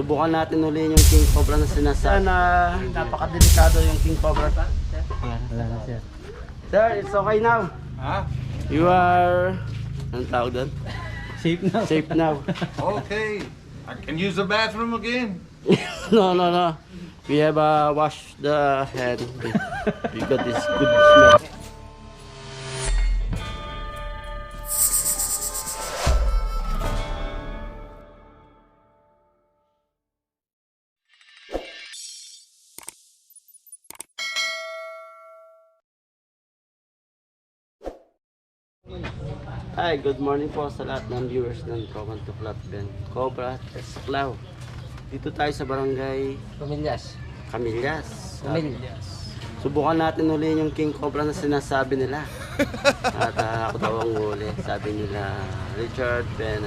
Subukan natin uli yung King Cobra na sinasabi. Napakadelikado yung King Cobra. Wala na siya. Sir, it's okay now. Huh? You are... Anong tawag doon? Safe na. Safe now. Okay. I can use the bathroom again. No. We have washed the hand. We got this good smell. Hi, good morning po sa lahat ng viewers ng Common to Flatben Cobra Esclaw. Dito tayo sa barangay Pamilyas. Camillas. Subukan natin uli yung King Cobra na sinasabi nila. At ako daw ang huli. Sabi nila Richard Ben.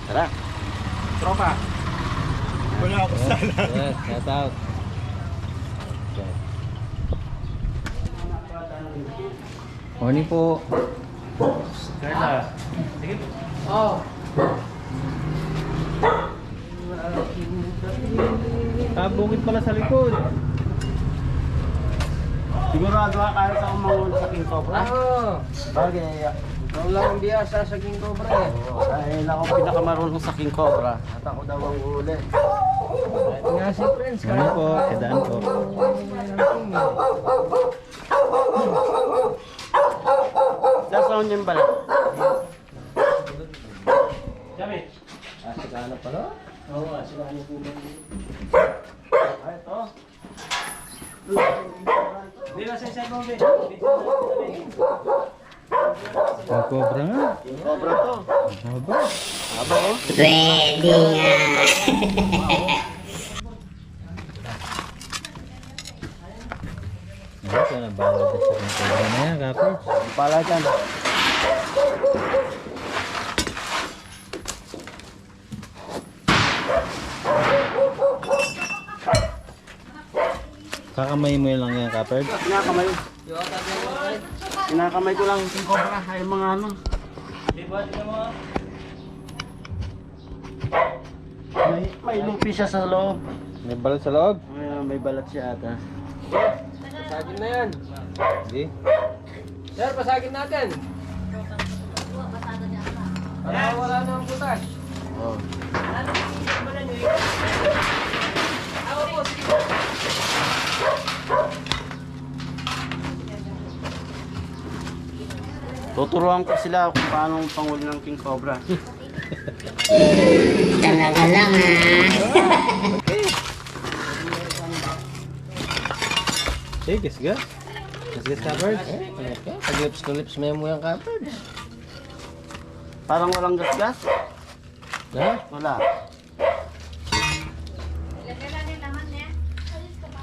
Tara. Tropa. Wala ako sana. Yes, shout out. Morning po. Carla. Bukit pala sa likod. Sigurado ka kaya sa umangul sa King Cobra? Oo. Bagay. Ikaw lang ang biyasa sa King Cobra eh. Dahil ako pinakamarunong sa King Cobra. At ako daw ang huli. Ito nga si Prince. Morning po, kadaan po. Sasaon niyo yung balat. Asikana pala? Oo, asikana po. Ay, ito. Hindi na sa mo, be. Ang cobra nga. King Cobra to. Haba. Haba oh. Pwede nga. Ito na bawal sa king cobra na yan, kapit. Pala dyan. Kakamay mo lang yan, kapit. Kinakamay. Kinakamay ko lang yung King Cobra. Ay mga ano. May lupi siya sa loob. May balat sa loob? May balat siya ata. Pasagin na yan. Hindi. Sir, pasagin natin. Para wala na ang butas. Oh. Tuturuan ko sila kung paano panghuli ng King Cobra. Talaga lang ha. Hey, guess ga? Guess kapit? Pag-lips mo yung kapit. Parang walang gasgas? Ha? Wala.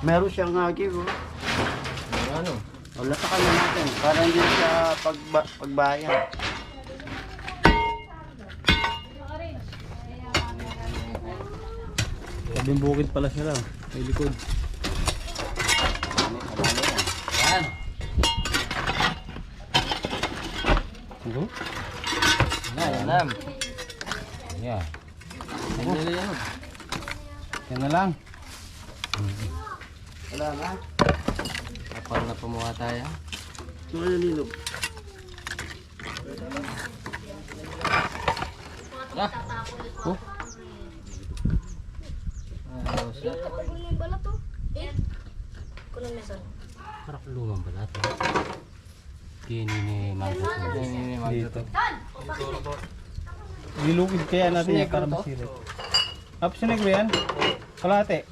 Meron siyang hagi oh. Ano? Wala sa kanya natin. Para hindi na siya pagbayan. Sabing bukid pala siya lang. May likod. Yan. Ano? Yan. Yeah. Ano yan? Yan na lang. Wala na. Kapal na pumuha tayo. Ano yung nilog? Oh. Parang lumang balat. Kini ni Mangga. Kini ni Mangga. Dito. Nilukid kaya natin yan para masirit. Tapos yun ba yan? Kalate.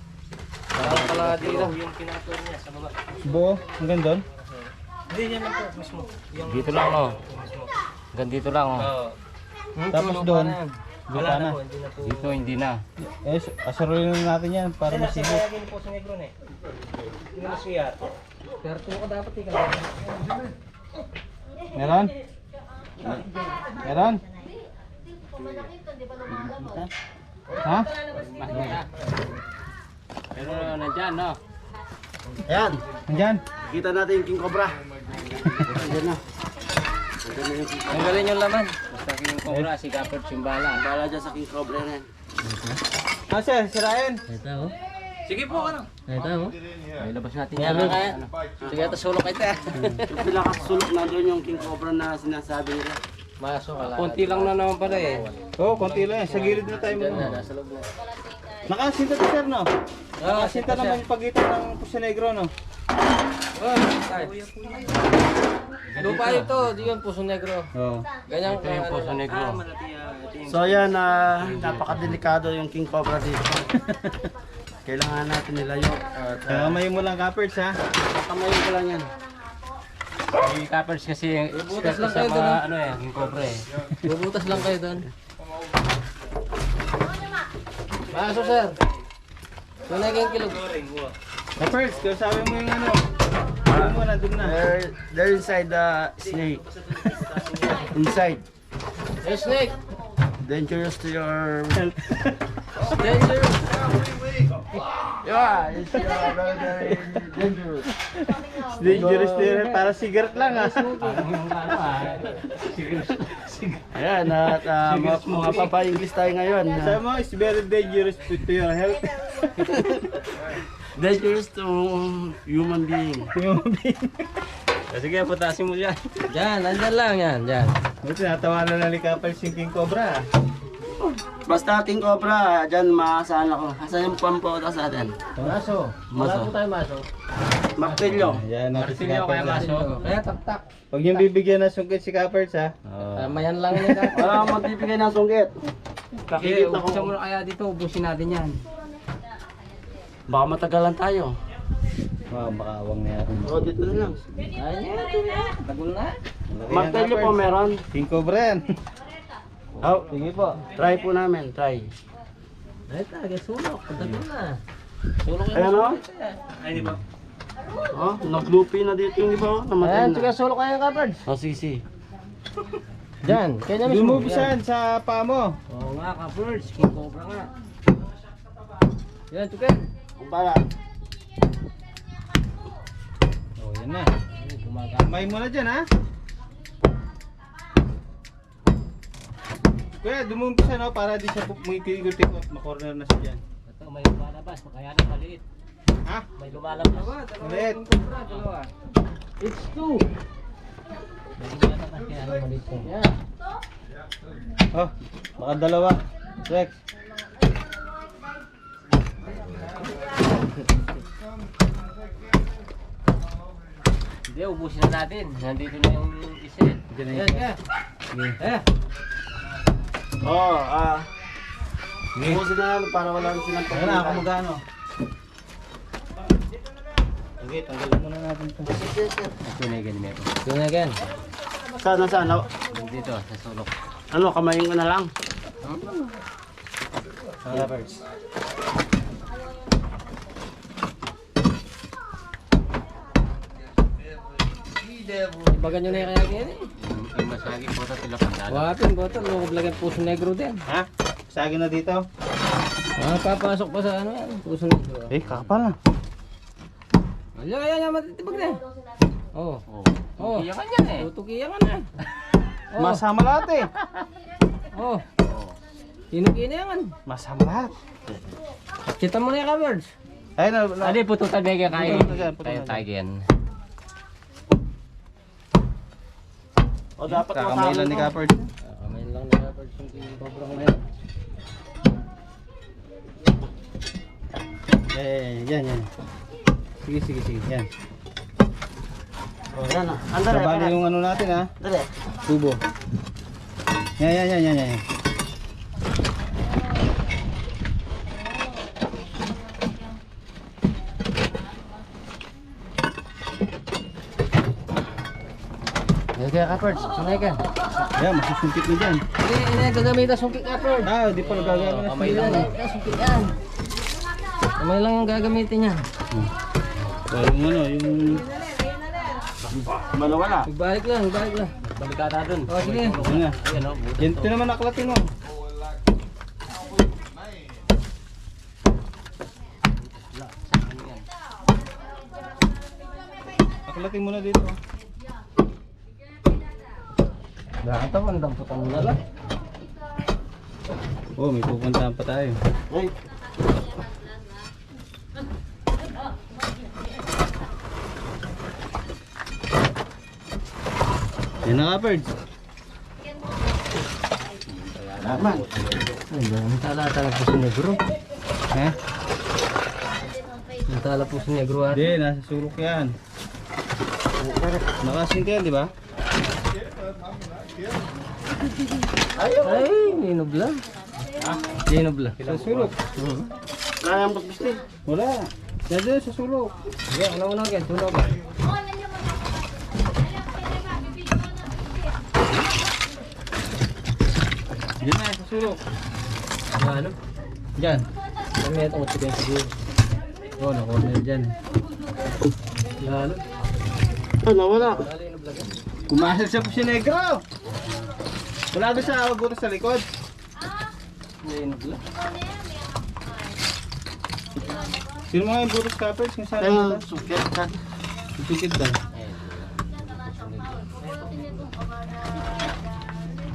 Kalahati lang. Yung kinatuan niya sa baba. Buo. Hanggang doon. Hindi yan lang po mismo. Dito lang no. Hanggang dito lang oh. Tapos doon. Lupa na. Dito hindi na. Eh, asarulin na natin yan para masirit. po sa negro eh. Hindi na siya. Pero tuwa ka dapat ikaw. Meron? Meron? Ha? Pero nandyan no. Ayan. Nandyan? Kita natin yung King Cobra. Ayan na. Ayan na yung King Cobra. Tanggalin yung laman. Basta yung cobra, si Kapit, yung bala. Bala dyan sa King Cobra na yan. Ah, sir, sirain. Ito, oh. Sige po, ano? Ito, oh. Ay, labas natin Kaya yan. kaya. Sige, ito sulok ito. Yung pinakasulok na doon yung king cobra na sinasabi nila. Masok ka lang. Konti lang na naman pala eh. Oo, konti lang yan. Sa gilid na tayo Diyan na, muna. nasa loob na. Nakasinta to, sir, no? Nakasinta naman yung pagitan ng Puso Negro, no? Lupa ito, di yun, Puso Negro. Oo. Ganyan ko yung Puso Negro. So yan, napakadelikado yung king cobra dito. Kailangan natin nilayo. At Kamay mo lang, Kaperts, ha? kamayin ko lang yan. Si Kappers kasi expert lang sa kayo mga doon, ano eh, yung cobra eh. Bubutas lang kayo doon. Masok, sir. Tunay kayong kilog. Kaperts, sabi mo yung ano. Sabi mo, nandun na. They're inside the snake. Inside. Hey, snake. Dangerous to your health. Dangerous. Yeah, it's very dangerous. Dangerous din. Para cigarette lang, ha? Parang yung ano Ayan, at mga papa-English tayo ngayon. Sabi mo, it's very dangerous to your health. Dangerous to human being. Yung being. Sige, putasin mo yan. Diyan, nandyan lang yan. Diyan. Buti, natawanan na ni Kaperts yung King Cobra. Basta king cobra, dyan maasahan ako. Asan yung pampota sa atin? Maso. Wala po tayo maso. Martilyo. Ayan, natin si Martilyo kaya Kaperts. maso. Kaya taktak. Huwag niyong bibigyan ng sungkit si Kaperts, ha? Tama yan lang yun. Wala akong magbibigay ng sunggit. Sige, Kakikita ubusin mo ko. na kaya dito, ubusin natin yan. Baka matagalan tayo. Wow, makawang na yan. O, dito na lang. Ayan. Tagol na. Martilyo po meron. King Cobra yan. Oh, Sige po. try po namin, try. Ay, tagay sulok. Tagol na. Sulok yan. Ayan o. Oh, naglupi na dito yung iba, oh. Namatay Ayan, na. sige, sulok kayo, Kaperts. Oh, sige. Diyan. Kaya na mismo. Lumove saan sa paa mo. Oo nga, Kaperts. King Cobra nga. Yan, tukin. Ang balat. Oh, yan na. Kumaga. Kamay mo na dyan, ha? Kuya, dumumpisa, no? Para di siya mukikot-ikot. Ma-corner na siya dyan. Ito, may lumalabas. Kaya na maliit. Ha? May lumalabas. Ulit. It's two. May lumalabas. Kaya na maliit ko. Yan. Oh, baka dalawa. Rex. Hindi, ubusin na natin. Nandito na yung isa. Diyan na Yan, yung yan. Eh. Oh, ubusin na namin para wala na silang Ayan na, ako pagkakas. magano. Okay, tanggalin muna natin ito. Tunay ganyan ito. Doon na again. Saan? Dito, sa sulok. Ano, kamayin ko na lang. Kaperts. Ibagan nyo na yung kaya ganyan eh. Yung masagi po sa sila pandala. Wapin, botol. Lugog lang yung Puso Negro din. Ha? Sagin na dito. Papasok pa sa ano yan. Puso Negro. Eh, kapal na. Ayan, matitibag na. Oh. Oh. Iyakan yan eh. Tutukiyan ka na. Oh. Masama lahat eh. Oh. Tinukinayan. Masama lahat. Kita mo na yung Kaperts. Ayun na. Ano yung pututan na yung kain? Pututan dyan, pututan Tayo dyan. tagen. O, dapat Kakamay lang ni Kaperts. Kamay lang ni Kaperts yung sobrang ngayon. Yan. Sige. Yan. O, yan na. Andale, Sabali yung ano natin, ha? Dali. Tubo. Yan. Kaya Kaperts, sunay ka. Yan, masusumpit na dyan. Hindi, gagamit ang sungkit Kaperts. Ah, di pa nagagawa na Kamay sila. lang yan, sungkit yan. Kamay lang yung gagamitin yan. Oh, yung ano, yung... Malawala. Balik lang. Balikata dun. Oh, sige. Yun na. Ayan o, butas. Yan, ito naman naklatin mo. Naklatin mo na dito. Ito, ang damputan mo na lang. Oh, may pupuntahan pa tayo. Ay, Yan na ka, Birds. Naman. Ay, ang tala ng puso negro. Ha? Ang tala puso negro at. Hindi, nasa sulok yan. Nakasink yan, di ba? Ay, linog lang. Linog lang. Sa sulok. Kaya ang pagbisti. Wala. Diyan sa sulok. Yan, ano agad, tunog ka. Diyan na, sa sulok. Ano? Diyan. Kami itong chicken siguro. Oh, nakorner dyan. Yan. Oh, nawala. Kumasal sa Puso Negro. Wala doon sa butas sa likod. Linog lang. Sino mga yung butas kapers? Kung saan Kaya butas? sukit ka. Itukid daw.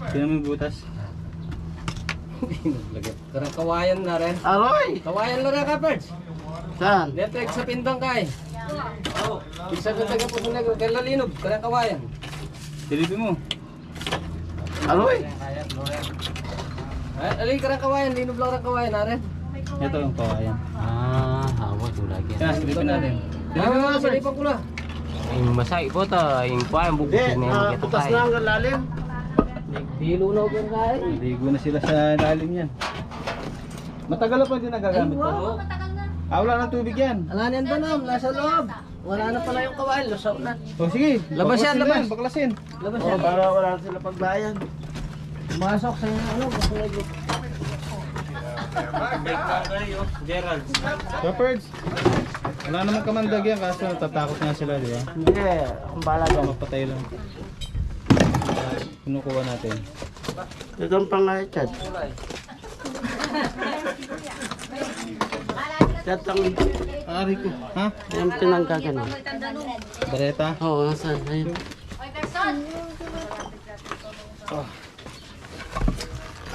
Sino mga butas? Linog lang. Karang kawayan na rin. Aroy! Kawayan na rin ka, Perch. Saan? Dito, sa pindang kay. Isa pindang ka puso negro. Kaya lalinog. Karang kawayan. Silipin mo. Aroy! Ay, alin karang kawayan. Linog lang karang kawayan na rin. Ito yung kawayan. Ah, hawak yung lagi. Kaya silipin natin. Ah, salipan ko lang. Yung masay po ta, yung kuha, yung Hindi, bubusin na yung makita putas tayo. na hanggang lalim. Dilo na ako kay. Ligo na sila sa lalim yan. Matagal na pa hindi nagagamit to. Ah, wala nang tubig yan. Ala niyan tanam, nasa loob. Wala na pala yung kawayan, lusaw na. O sige, Labas yan, baklasin labas. yan, baklasin. Labas Oh, yan. para wala na sila pagbayan. Pumasok sa ano, puso negro. Shepherds, wala namang kamandag yan kaso natatakot nga sila, di ba? Hindi, akong bahala Baka dyan. mapatay lang. Kinukuha natin. Ito ang pangalit, Chad. Chad, ang Ari ko. Ha? yung tinangka ganun. Bareta? Oo, nasaan? Ayun.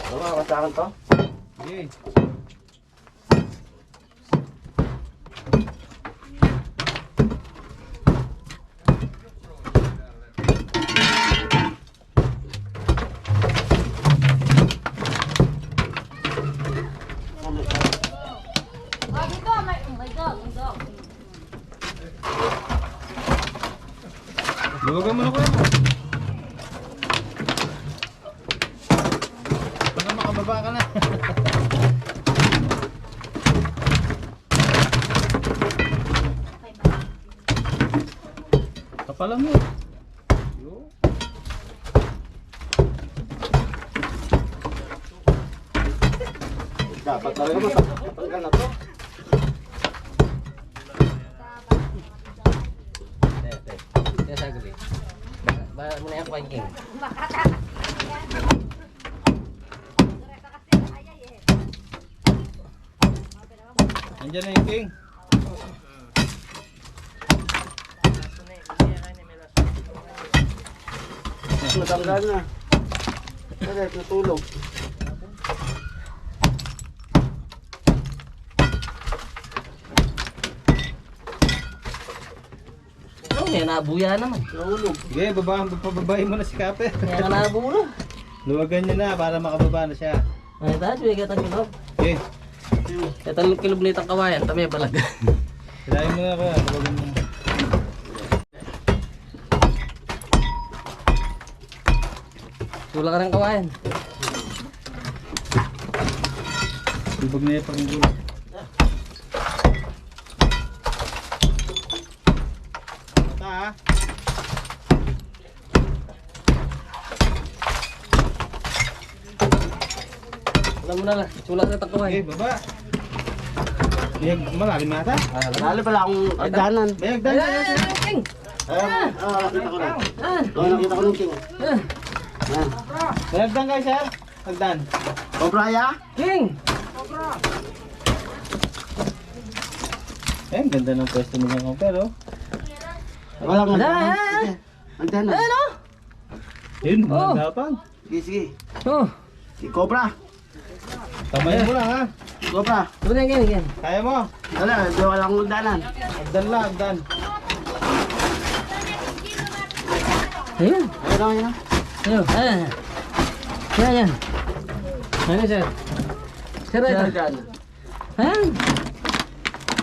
Ano, kasakan to? Sige. Luwagan mo na ko yan. Baka makababa ka na. Kapalan mo. Dapat talaga matanggal na to. Kaya sa gabi. Ba mo na yung pangking. Andiyan na yung king. Matanggal na. Bakit? Natulog. Ano, may nabuya naman. Natulog. Sige, pababahin mo na si Kaper. Kaya ka nabulo. Luwagan niya na para makababa na siya. Ay, tayo, may katang kilog. Okay. Katang kilog na itang kawayan, tami balaga. Hilahin mo na ako. Luwagan mo na. Tula ka ng kawayan. Lubog na yung panggulo. Mata ha. Alam mo na lang, tula ka ng Okay, kawayan. baba. Malalim na ata. Lalo pala akong agdanan. May hagdan na yan. King! Ayun, nakita ko na. Ah! Nakita ko ng king. Ah! Yan. May hagdan kayo sir. Hagdan. Cobra ya? King! Eh, ang ganda ng pwesto mo ng pero. Walang Wala, agdanan. ha? Sige, agdanan. Ano? Yun, Oh. magandapang. Sige, sige. Oh! Si Cobra. Tamayan mo lang ha. Cobra. Ito na yan. Kaya mo. Wala, di wala akong agdanan. Hagdan lang, hagdan. Ayun. Ayun lang, ayun lang. Ayun. Ayan. Yan, yan. Ano, sir? Sir, ito. Dyan. Ayan.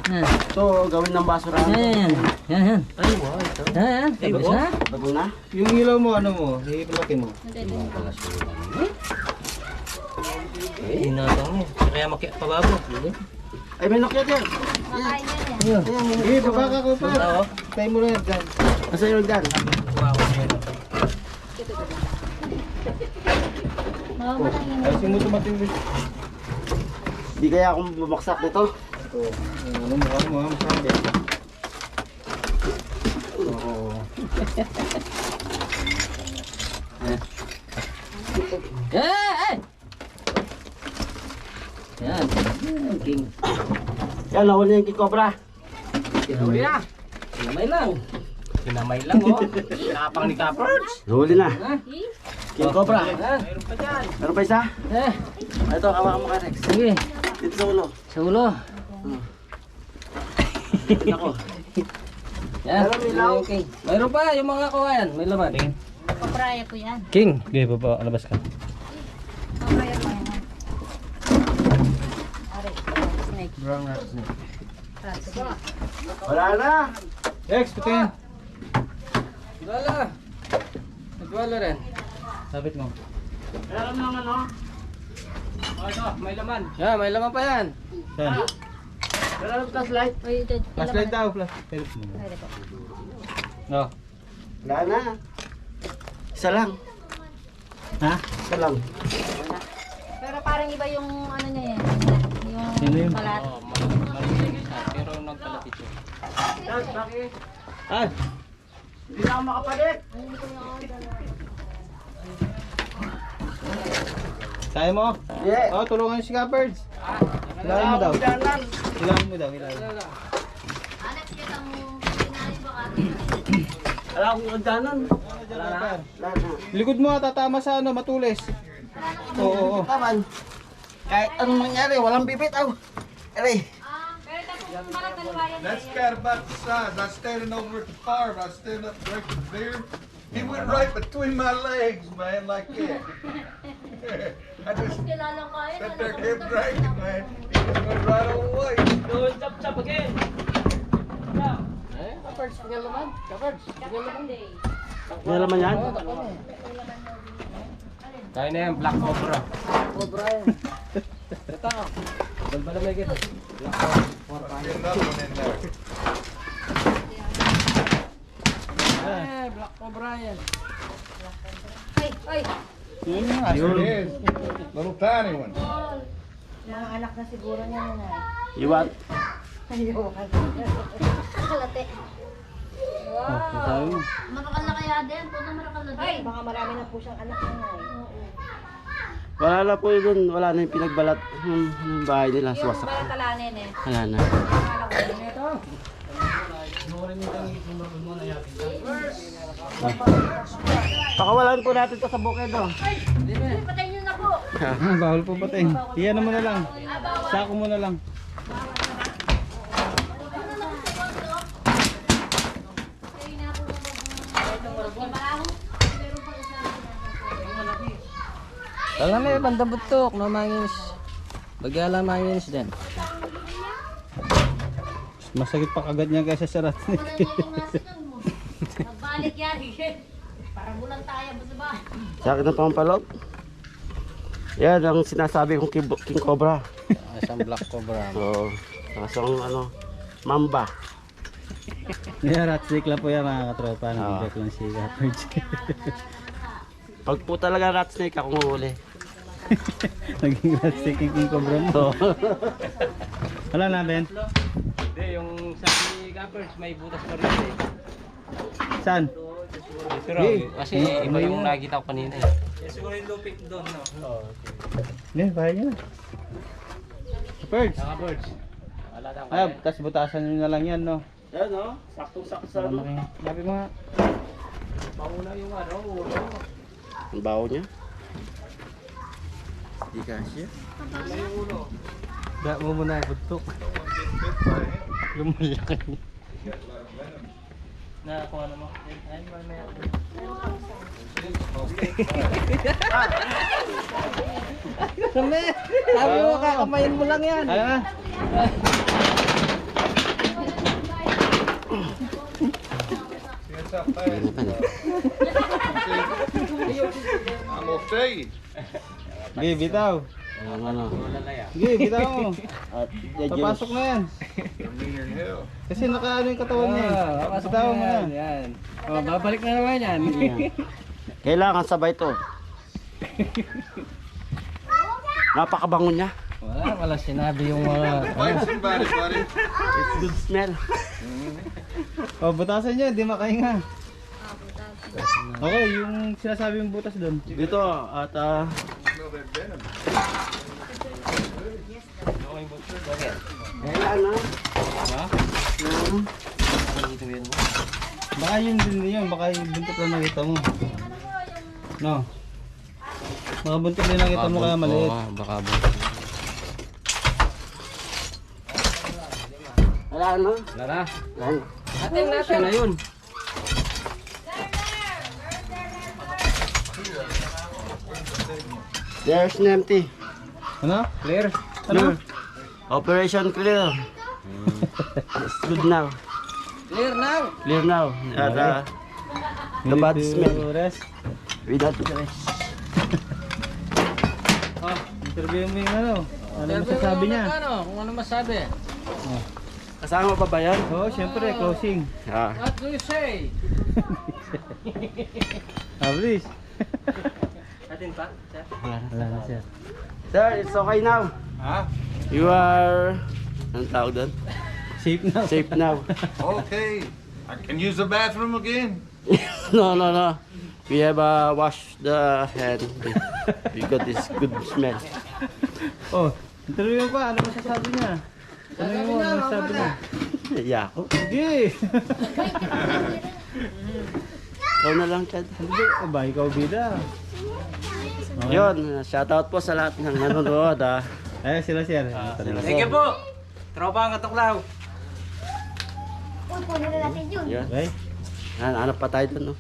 Yan. Ito, gawin ng basurahan. Yan, yan. Yan, yan. Ay, wow, ito. Yan, yan. Tapos na. Bago na. Yung ilaw mo, ano mo? Hihipilaki mo. Hinatang mo. Kaya makiat pa babo. Ay, may Nokia dyan. Ayun. Eh, babaka ko pa. Tayo mo lang dyan. Nasa yun dyan. Ayusin mo tumating din. Di kaya akong bumaksak nito. Ito. Ano mo, ano mo, masabi. Oo. Eh! Yan. King. Yan, nahuli yung King Cobra. Kinahuli na. Kinamay lang. Kinamay lang, oh. Nakapang ni Kappers. Nahuli na. Ha? King Cobra. Ha? Meron pa isa? Eh, Ito, hawakan mo ka, Rex. sige. Dito sa ulo. Sa ulo. Ako. Yan. Meron ilaw? Okay. Mayroon pa yung mga kawayan. May laman. Papraya ko yan. King. Okay, baba. Alabas ka. Papraya ko yan. Snake. Brown rat snake. Wala na. Rex, putin. Wala. Nagwala rin. Sabit mo. Meron naman, ano? Oh, ito. May laman. Yan, may laman pa yan. Saan? Meron ng flashlight. Uy, ito. Flashlight daw, flashlight mo. Oh. Wala na. Isa lang. Ha? Isa lang. Pero parang iba yung ano niya yan. Sino yun? Yung balat. Oh, maligay siya. Pero nagkalapit siya. Dad, bakit? Ah! Hindi na ako makapalit. Kaya mo? Yeah. Oo, tulungan yung si Kappers. Ilalim mo daw. Ilalim mo daw, ilalim. Alex, kita mo. Pinali ba ka? Wala akong kagdanan. Wala na. Wala na. Likod mo, tatama sa ano, matulis. Oo, oo. Taman. Kahit anong mangyari, walang bibitaw. Aray. Pero tapos balat taliwayan na That's got about the size. I was standing over at the farm. I was standing up drinking beer. He went right between my legs, man, like that. I just Kilala ko yun. sat there, kept drinking, man. He just went right on away. Eh, Kappers. Tingnan laman. Kappers. Tingnan laman. May laman yan? Kaya na yan. Black Cobra. Cobra yan. Ito. Balbala may kita. Black Cobra. Get another one in there. Eh, Black Cobra yan. Ay, ay. Sure is. Little tiny one. Mga anak na siguro niya yun ay. You want? Kalate. Sabi mo. Marakal na kaya din. Puno marakal na din. Ay, baka marami na po siyang anak na oo. Wala na po yun. Wala na yung pinagbalat ng bahay nila. Yung Suwasak. baratalanin eh. Wala na. Akala ko yun. Ito. Pakawalan po natin to sa bukid, oh. Patay niyo na po. Ah, bawal po patay. Iyan mo na lang. Sako mo na lang. Tala may banda butok. No mangis. Bagyala mangis din. Masakit pa kagad niya kaysa sa rat. Magbalik yan. Parang bulang tayo ba? Sa akin na pampalog. Yan ang sinasabi kong King Cobra. Isang Black Cobra. So, kasong ano, mamba. Yan, rat snake lang po yan mga katropa. Ah. Nag-joke lang si Kappers. Pag po talaga rat snake, akong huli. Naging rat snake yung King Cobra mo. So, Wala na, Ben? Hindi, yung sabi ni Kappers may butas pa rin eh. Saan? Pero kasi iba yung nakita ko kanina eh. Hindi, bahay niya na. Kappers! Kappers. Wala na Ah, tas butasan nyo na lang yan, no? yan o, saktong-sakto sa ano. Sabi mo nga. Pauna yung ano, ulo. Ang baho niya. Hindi kasya. Da mo muna butok. Lumalaki. Na kung ano mo. Ayun, may Sabi mo, kakamayin mo lang yan. Ano na? Yes, I passed. I'm gonna tell you. Sige, bitaw. Ano? Sige, bitaw mo. At Papasok na yan. Me in hell. Kasi nakaano yung katawan niya. Bitaw mo na. Yan. Oh, babalik na naman yan. Kailangan sabay to. Napakabango niya. Wala sinabi yung mga... Fight somebody, buddy. It's good smell. O, butasan niya, di makahinga. Okay, yung sinasabi yung butas doon. Dito at Smell that venom. kailangan Baka yun din yun, baka yung buntot lang nakita mo. No? Baka buntot din nakita mo kaya maliit. Baka buntot. wala ano? Lara. Yan. Atin natin na yun. There's an empty. Ano? Clear. Ano? Operation clear. It's good now. Clear now. Clear now. At the bad smell. Rest. Without the rest. Ah, interview mo yung ano. Ano masasabi niya? Ano? Kung ano masabi? Kasama pa ba yan? Oo, syempre, closing. Ah. What do you say? Abris. Atin pa? Sir? Wala na siya. Sir, it's okay now. Huh? You are... Anong tawag doon? Safe na. Safe now. Okay. I can use the bathroom again. No. We have washed the hand. We got this good smell. Oh, interview mo pa. Ano masasabi niya? Ano mo? Ano masasabi niya? Yeah ako. Sige. Ikaw na lang, Chad. Hindi, aba, ikaw bida. Yun, shoutout po sa lahat ng nanonood. Ay, sila sir. Thank you po. Tropa ang katuklaw. Uy, kunin na natin yun. Yun. Okay. Hanap pa tayo dun, no?